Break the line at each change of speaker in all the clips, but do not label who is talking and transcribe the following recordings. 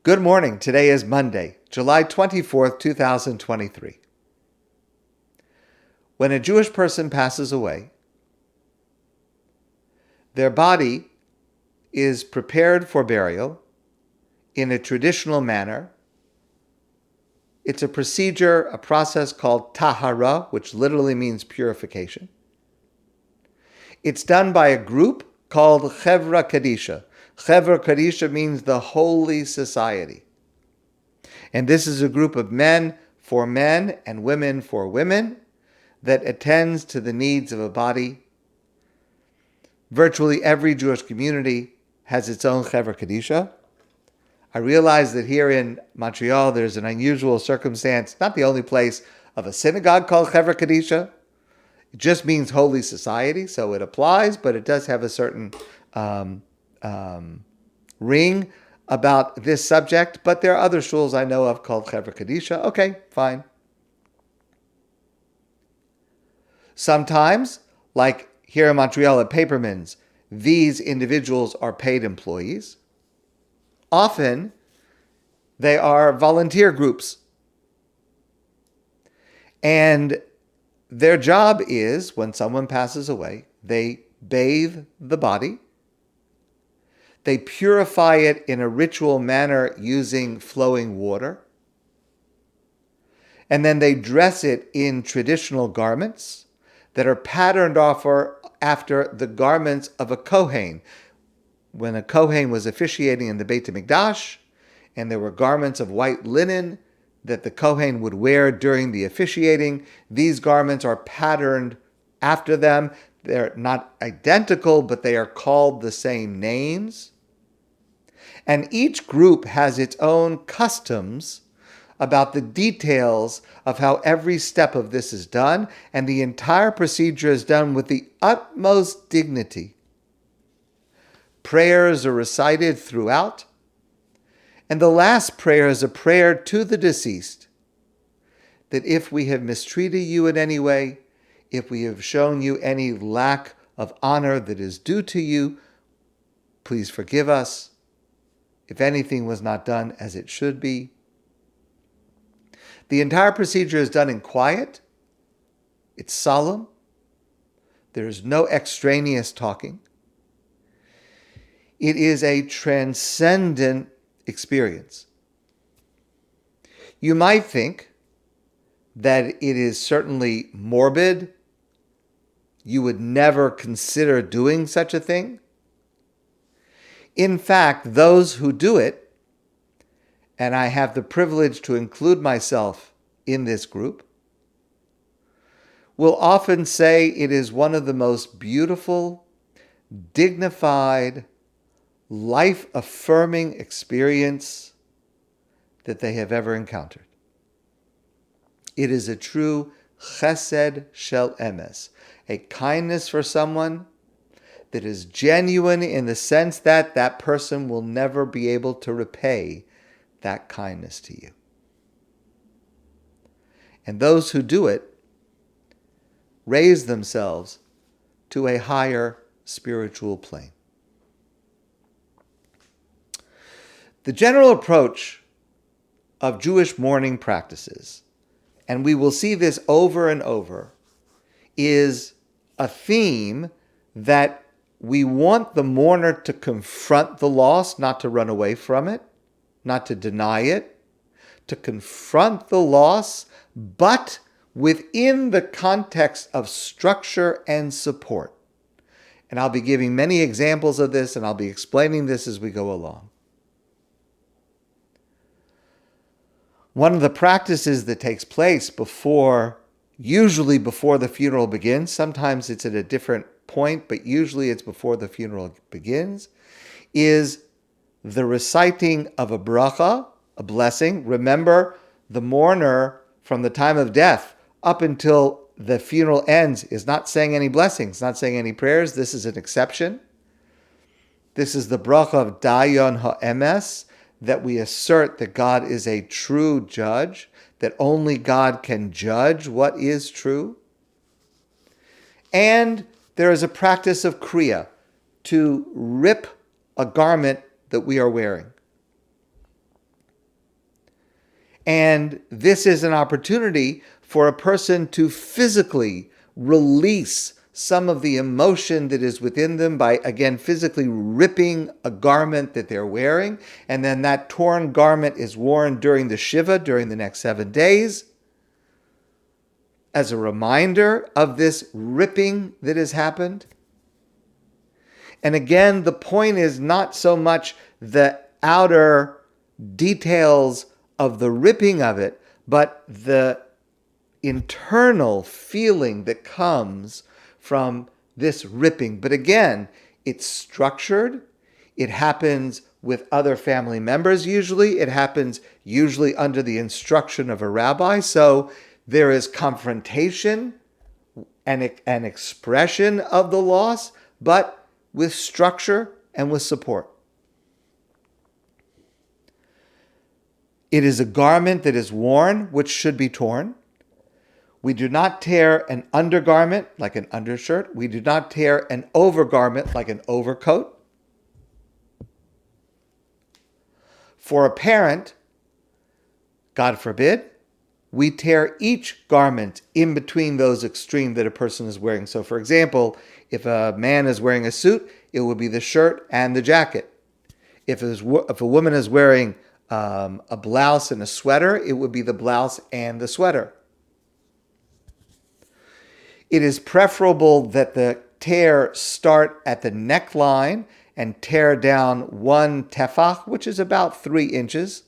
Good morning. Today is Monday, July 24th, 2023. When a Jewish person passes away, their body is prepared for burial in a traditional manner. It's a procedure, a process called tahara, which literally means purification. It's done by a group called Chevra Kadisha. Chevra Kadisha means the Holy Society. And this is a group of men for men and women for women that attends to the needs of a body. Virtually every Jewish community has its own Chevra Kadisha. I realize that here in Montreal there's an unusual circumstance, not the only place, of a synagogue called Chevra Kadisha. It just means Holy Society, so it applies, but it does have a certain ring about this subject, but there are other shuls I know of called Chevra Kadisha. Okay, fine. Sometimes, like here in Montreal at Paperman's, these individuals are paid employees. Often, they are volunteer groups. And their job is, when someone passes away, they bathe the body. They purify it in a ritual manner using flowing water. And then they dress it in traditional garments that are patterned after the garments of a Kohen. When a Kohen was officiating in the Beit HaMikdash, and there were garments of white linen that the Kohen would wear during the officiating, these garments are patterned after them. They're not identical, but they are called the same names. And each group has its own customs about the details of how every step of this is done, and the entire procedure is done with the utmost dignity. Prayers are recited throughout, and the last prayer is a prayer to the deceased, that if we have mistreated you in any way, if we have shown you any lack of honor that is due to you, please forgive us. If anything was not done as it should be. The entire procedure is done in quiet. It's solemn. There is no extraneous talking. It is a transcendent experience. You might think that it is certainly morbid. You would never consider doing such a thing. In fact, those who do it, and I have the privilege to include myself in this group, will often say it is one of the most beautiful, dignified, life-affirming experience that they have ever encountered. It is a true chesed shel emes, a kindness for someone that is genuine in the sense that that person will never be able to repay that kindness to you. And those who do it raise themselves to a higher spiritual plane. The general approach of Jewish mourning practices, and we will see this over and over, is a theme that we want the mourner to confront the loss, not to run away from it, not to deny it, to confront the loss, but within the context of structure and support. And I'll be giving many examples of this, and I'll be explaining this as we go along. One of the practices that takes place usually before the funeral begins, sometimes it's at a different point, but usually it's before the funeral begins, is the reciting of a bracha, a blessing. Remember, the mourner from the time of death up until the funeral ends is not saying any blessings, not saying any prayers. This is an exception. This is the bracha of dayan ha'emes, that we assert that God is a true judge, that only God can judge what is true. And there is a practice of Kriah, to rip a garment that we are wearing. And this is an opportunity for a person to physically release some of the emotion that is within them by, again, physically ripping a garment that they're wearing. And then that torn garment is worn during the Shiva, during the next 7 days, as a reminder of this ripping that has happened. And again, the point is not so much the outer details of the ripping of it, but the internal feeling that comes from this ripping. But again, it's structured. It happens with other family members usually. It happens usually under the instruction of a rabbi. So there is confrontation and an expression of the loss, but with structure and with support. It is a garment that is worn, which should be torn. We do not tear an undergarment like an undershirt. We do not tear an overgarment like an overcoat. For a parent, God forbid, we tear each garment in between those extremes that a person is wearing. So for example, if a man is wearing a suit, it would be the shirt and the jacket. If a woman is wearing a blouse and a sweater, it would be the blouse and the sweater. It is preferable that the tear start at the neckline and tear down 1 tefach, which is about 3 inches.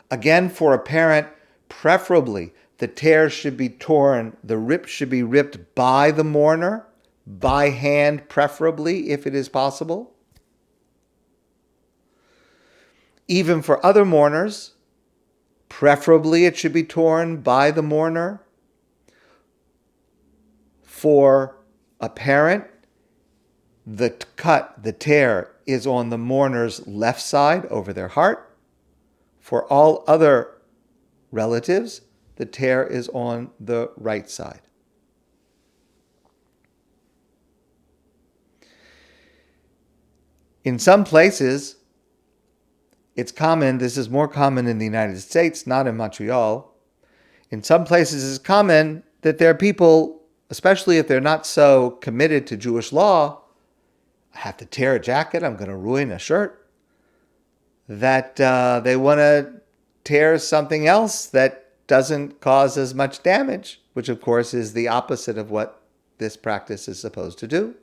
Again, for a parent, preferably the tear should be torn, the rip should be ripped by the mourner, by hand preferably, if it is possible. Even for other mourners, preferably it should be torn by the mourner. For a parent, the tear is on the mourner's left side over their heart. For all other relatives, the tear is on the right side. In some places, it's common, this is more common in the United States, not in Montreal. In some places, it's common that there are people, especially if they're not so committed to Jewish law, I have to tear a jacket, I'm going to ruin a shirt, that they want to tear something else that doesn't cause as much damage, which of course is the opposite of what this practice is supposed to do.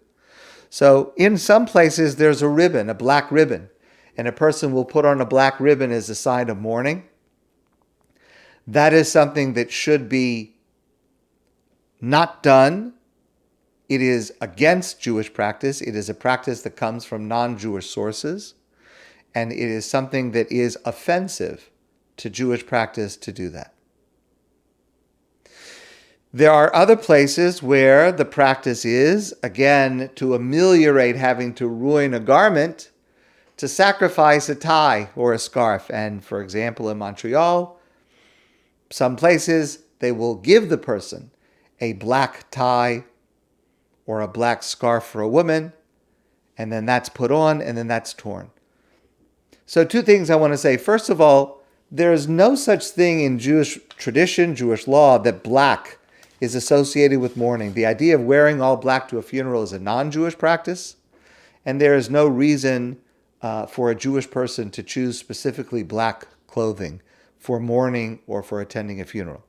So in some places there's a ribbon, a black ribbon, and a person will put on a black ribbon as a sign of mourning. That is something that should be not done. It is against Jewish practice. It is a practice that comes from non-Jewish sources. And it is something that is offensive to Jewish practice to do that. There are other places where the practice is, again, to ameliorate having to ruin a garment, to sacrifice a tie or a scarf. And for example, in Montreal, some places they will give the person a black tie or a black scarf for a woman, and then that's put on, and then that's torn. So 2 things I want to say. First of all, there is no such thing in Jewish tradition, Jewish law, that black is associated with mourning. The idea of wearing all black to a funeral is a non-Jewish practice, and there is no reason for a Jewish person to choose specifically black clothing for mourning or for attending a funeral.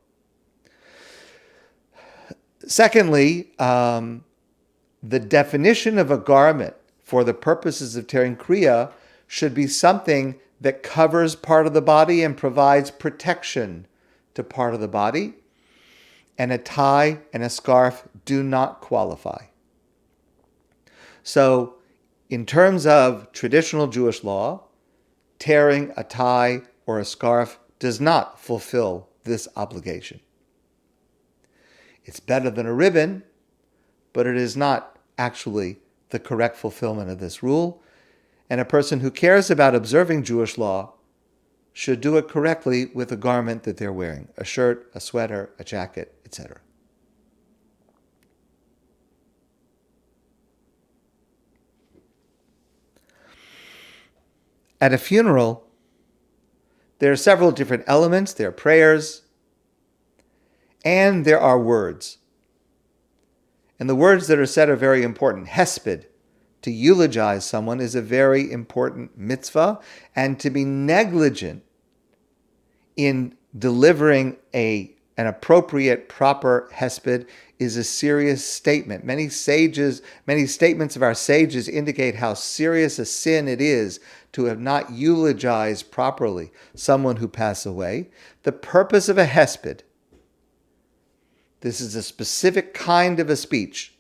Secondly, the definition of a garment for the purposes of tearing Kriah should be something that covers part of the body and provides protection to part of the body. And a tie and a scarf do not qualify. So, in terms of traditional Jewish law, tearing a tie or a scarf does not fulfill this obligation. It's better than a ribbon, but it is not actually the correct fulfillment of this rule. And a person who cares about observing Jewish law should do it correctly with a garment that they're wearing, a shirt, a sweater, a jacket, etc. At a funeral, There are several different elements. There are prayers, and there are words. And the words that are said are very important. Hesped, to eulogize someone, is a very important mitzvah, and to be negligent in delivering an appropriate, proper hesped is a serious statement. Many statements of our sages indicate how serious a sin it is to have not eulogized properly someone who passed away. The purpose of a hesped, this is a specific kind of a speech,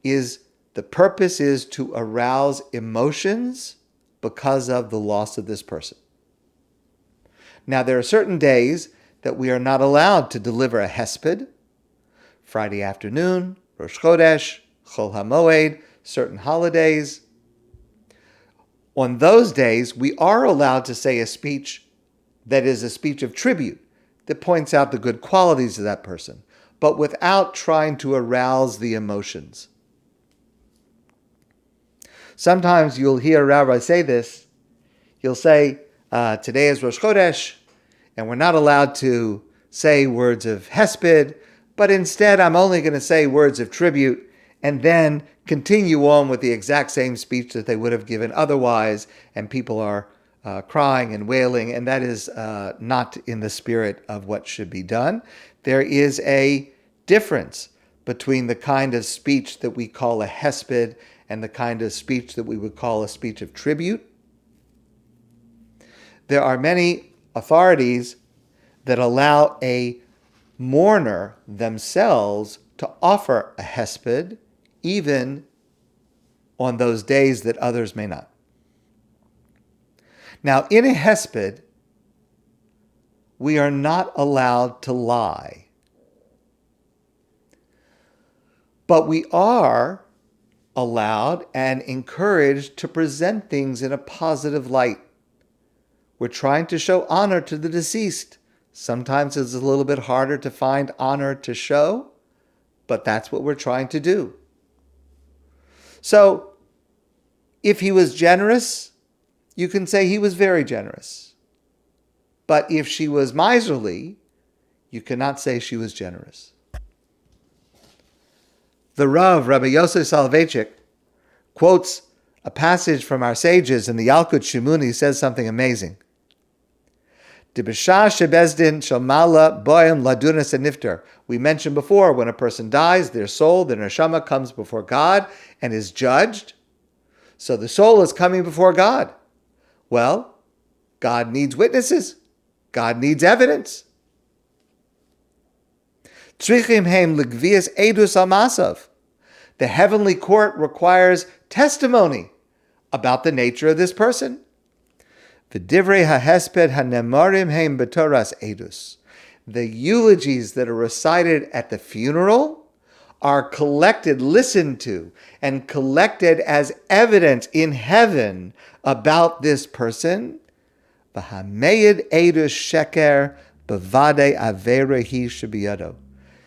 the purpose is to arouse emotions because of the loss of this person. Now, there are certain days that we are not allowed to deliver a hesped. Friday afternoon, Rosh Chodesh, Chol HaMoed, certain holidays. On those days, we are allowed to say a speech that is a speech of tribute, that points out the good qualities of that person, but without trying to arouse the emotions. Sometimes you'll hear a rabbi say this. He'll say, today is Rosh Chodesh, and we're not allowed to say words of hesped, but instead I'm only going to say words of tribute, and then continue on with the exact same speech that they would have given otherwise, and people are crying and wailing, and that is not in the spirit of what should be done. There is a difference between the kind of speech that we call a hesped and the kind of speech that we would call a speech of tribute. There are many authorities that allow a mourner themselves to offer a hesped even on those days that others may not. Now, in a hesped, we are not allowed to lie. But we are allowed and encouraged to present things in a positive light. We're trying to show honor to the deceased. Sometimes it's a little bit harder to find honor to show, but that's what we're trying to do. So, if he was generous, you can say he was very generous. But if she was miserly, you cannot say she was generous. The Rav, Rabbi Yosef Soloveitchik, quotes a passage from our sages in the Yalkut Shimoni. Says something amazing. We mentioned before, when a person dies, their soul, their neshama, comes before God and is judged. So the soul is coming before God. Well, God needs witnesses. God needs evidence. The heavenly court requires testimony about the nature of this person. The eulogies that are recited at the funeral are collected, listened to, and collected as evidence in heaven about this person.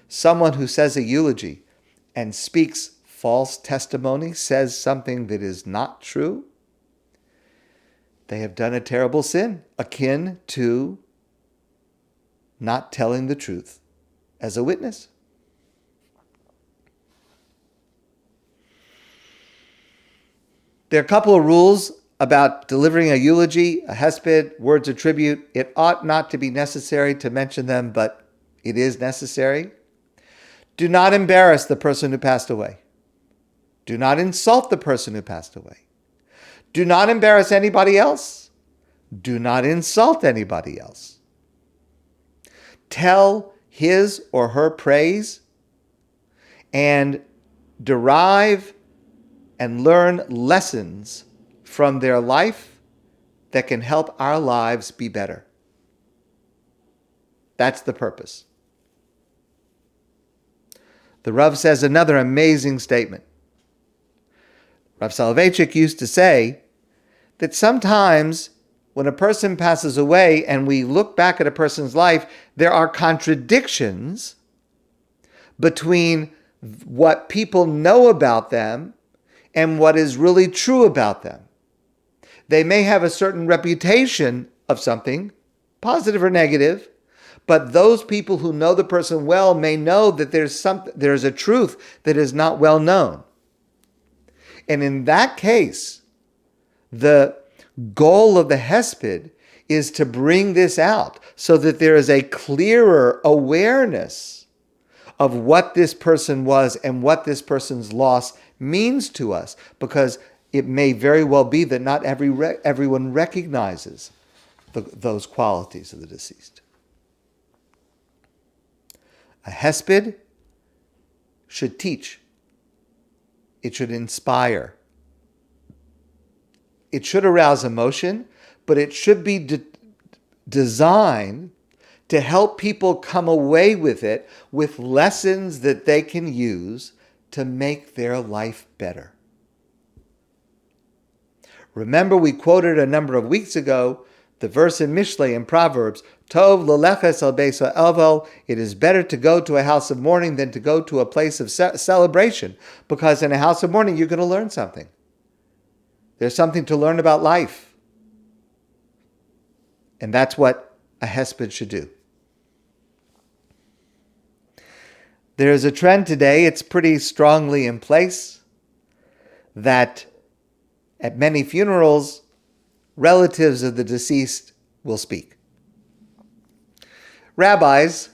Someone who says a eulogy and speaks false testimony, says something that is not true, they have done a terrible sin, akin to not telling the truth as a witness. There are a couple of rules about delivering a eulogy, a hesped, words of tribute. It ought not to be necessary to mention them, but it is necessary. Do not embarrass the person who passed away. Do not insult the person who passed away. Do not embarrass anybody else. Do not insult anybody else. Tell his or her praise and derive and learn lessons from their life that can help our lives be better. That's the purpose. The Rav says another amazing statement. Rav Soloveitchik used to say that sometimes when a person passes away and we look back at a person's life, there are contradictions between what people know about them and what is really true about them. They may have a certain reputation of something, positive or negative, but those people who know the person well may know that there's a truth that is not well known. And in that case, the goal of the Hesped is to bring this out so that there is a clearer awareness of what this person was and what this person's loss means to us, because it may very well be that not everyone recognizes those qualities of the deceased. A Hesped should teach. It should inspire. It should arouse emotion, but it should be designed to help people come away with it with lessons that they can use to make their life better. Remember, we quoted a number of weeks ago the verse in Mishlei in Proverbs, Tov leleches al beis ha'ovel, it is better to go to a house of mourning than to go to a place of celebration, because in a house of mourning you're going to learn something. There's something to learn about life. And that's what a Hesped should do. There's a trend today, it's pretty strongly in place, that at many funerals, relatives of the deceased will speak. Rabbis,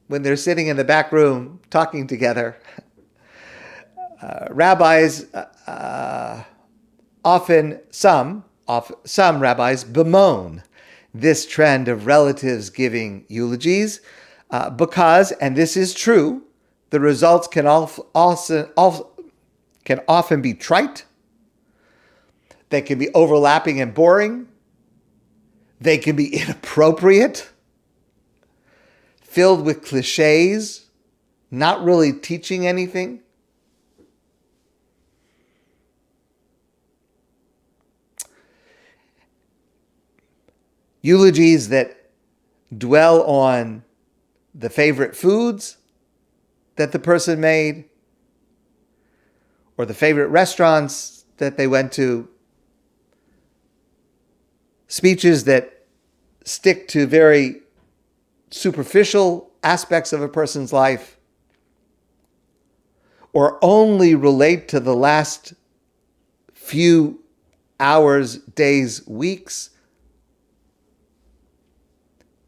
when they're sitting in the back room talking together, some rabbis bemoan this trend of relatives giving eulogies because, and this is true, the results can often be trite. They can be overlapping and boring. They can be inappropriate, filled with clichés, not really teaching anything. Eulogies that dwell on the favorite foods that the person made, or the favorite restaurants that they went to, speeches that stick to very superficial aspects of a person's life, or only relate to the last few hours, days, weeks,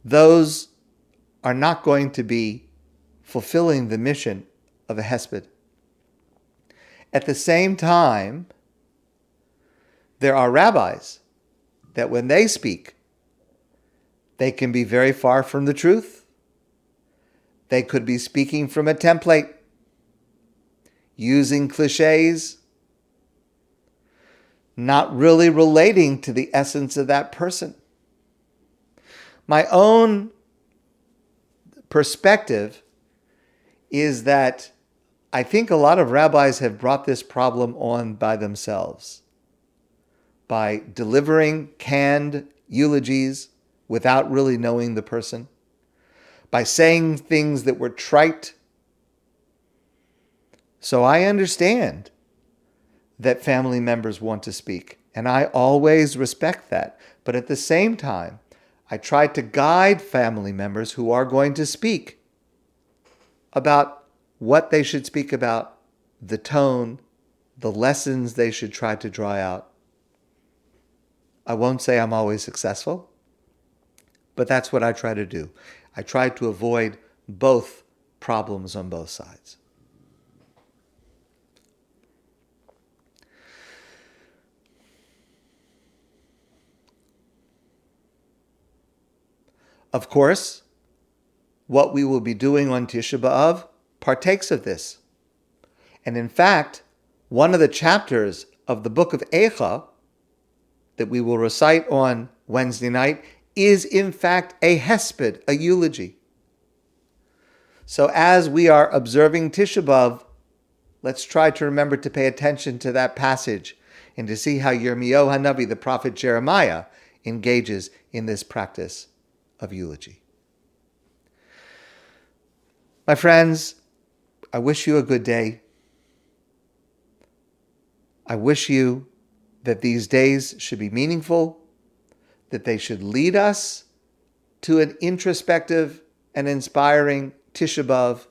those are not going to be fulfilling the mission of a Hesped. At the same time, there are rabbis that when they speak, they can be very far from the truth. They could be speaking from a template, using clichés, not really relating to the essence of that person. My own perspective is that I think a lot of rabbis have brought this problem on by themselves, by delivering canned eulogies without really knowing the person, by saying things that were trite. So I understand that family members want to speak, and I always respect that. But at the same time, I try to guide family members who are going to speak about what they should speak about, the tone, the lessons they should try to draw out. I won't say I'm always successful, but that's what I try to do. I try to avoid both problems on both sides. Of course, what we will be doing on Tisha B'Av partakes of this. And in fact, one of the chapters of the book of Eicha that we will recite on Wednesday night is in fact a Hesped, a eulogy. So as we are observing Tisha B'Av, let's try to remember to pay attention to that passage and to see how Yirmiyahu HaNavi, the prophet Jeremiah, engages in this practice of eulogy. My friends, I wish you a good day. I wish you that these days should be meaningful, that they should lead us to an introspective and inspiring Tisha B'Av.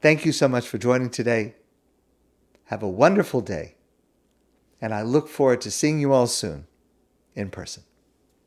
Thank you so much for joining today. Have a wonderful day, and I look forward to seeing you all soon in person.